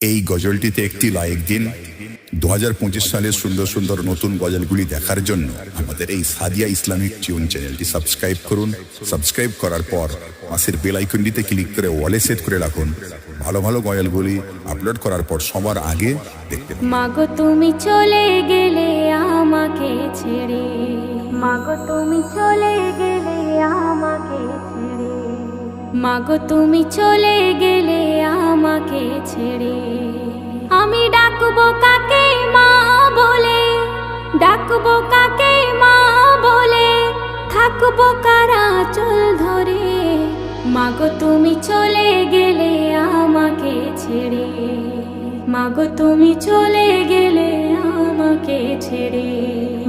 এই গজলটিতে একটি লাইক দিন। 2025 সালের সুন্দর সুন্দর নতুন গজলগুলি দেখার জন্য আমাদের এই সাদিয়া ইসলামিক টিউন চ্যানেলটি সাবস্ক্রাইব করুন। সাবস্ক্রাইব করার পর পাশের বেল আইকনটিতে ক্লিক করে ওয়ালে সেট করে রাখুন। ভালো ভালো গজলগুলি আপলোড করার পর সবার আগে দেখতে পাবেন। মাগো তুমি চলে গেলে আমাকে ছেড়ে, মাগো তুমি চলে গেলে আমাকে ছেড়ে, মাগো তুমি চলে গেলে আমাকে ছেড়ে। আমি ডাকবো কাকে মা বলে, ডাকবো কাকে মা বলে, থাকবো কারা চল ধরে। মাগো তুমি চলে গেলে আমাকে ছেড়ে, মাগো তুমি চলে গেলে আমাকে ছেড়ে,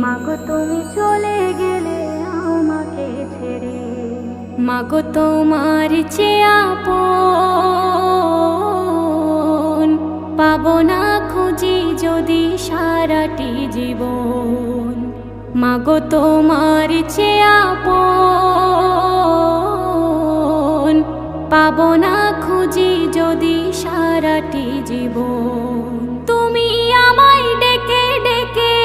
মাগো তুমি চলে গেলে আমাকে ছেড়ে। মাগো তোমার চেয়ে আপন পাবো না খুঁজি যদি সারাটি জীবন। মাগো তোমার চেয়ে আপন পাবো না খুঁজি যদি সারাটি জীবন। তুমি আমায় ডেকে ডেকে,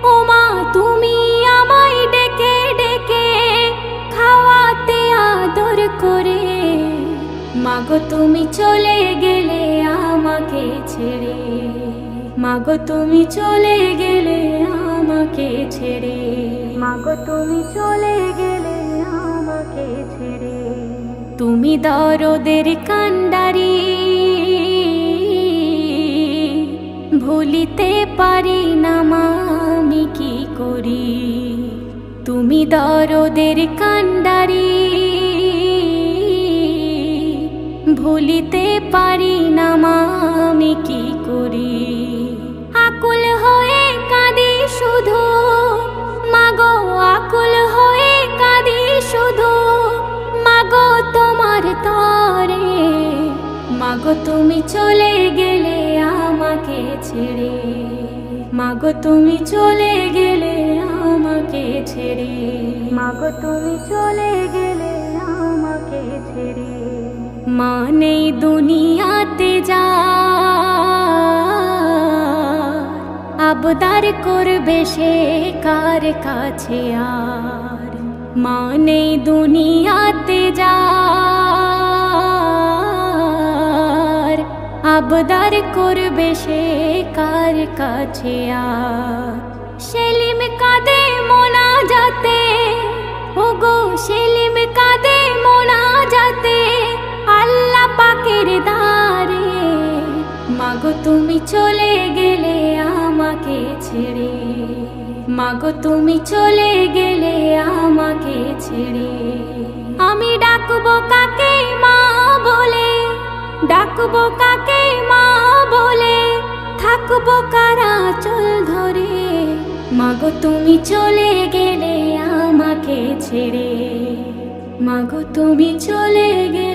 ও মা তুমি আমায় ডেকে ডেকে খাওয়াতে আদর করে। মাগো তুমি চলে গেলে আমাকে ছেড়ে, মাগো তুমি চলে গেলে আমাকে ছেড়ে, মাগো তুমি চলে গেলে আমাকে ছেড়ে। তুমি দরদের কান্ডারি ভুলিতে পারি না মা আমি কি করি। তুমি দরদের কান্ডারি ভুলিতে পারি না মা আমি কি করি। আকুল হয়ে কাঁদি শুধু মাগো, আকুল হয়ে কাঁদি শুধু মাগো তোমার তরে। মাগো তুমি চলে গেলে আমাকে ছেড়ে, মাগো তুমি চলে গেলে আমাকে ছেড়ে, মাগো তুমি চলে গেলে আমাকে ছেড়ে। মা নেই দুনিয়াতে যা আবদার করবে সে কার কাছে আর। মা নেই দুনিয়াতে যা আবদার করবে সে কার কাছে আর। সেলিম কাঁদে মোনা যাতে, ওগো সেলিম কাঁদে মোনা যাতে আল্লাহ পাকের দ্বারে। মাগো তুমি চলে গেলে আমাকে ছেড়ে, মাগো তুমি চলে গেলে আমাকে ছেড়ে। আমি ডাকবো কাকে মা বলে, ডাকবো কাকে মা বলে, থাকবো কারা চল ধরে। মাগো তুমি চলে গেলে আমাকে ছেড়ে, মাগো তুমি চলে গেলে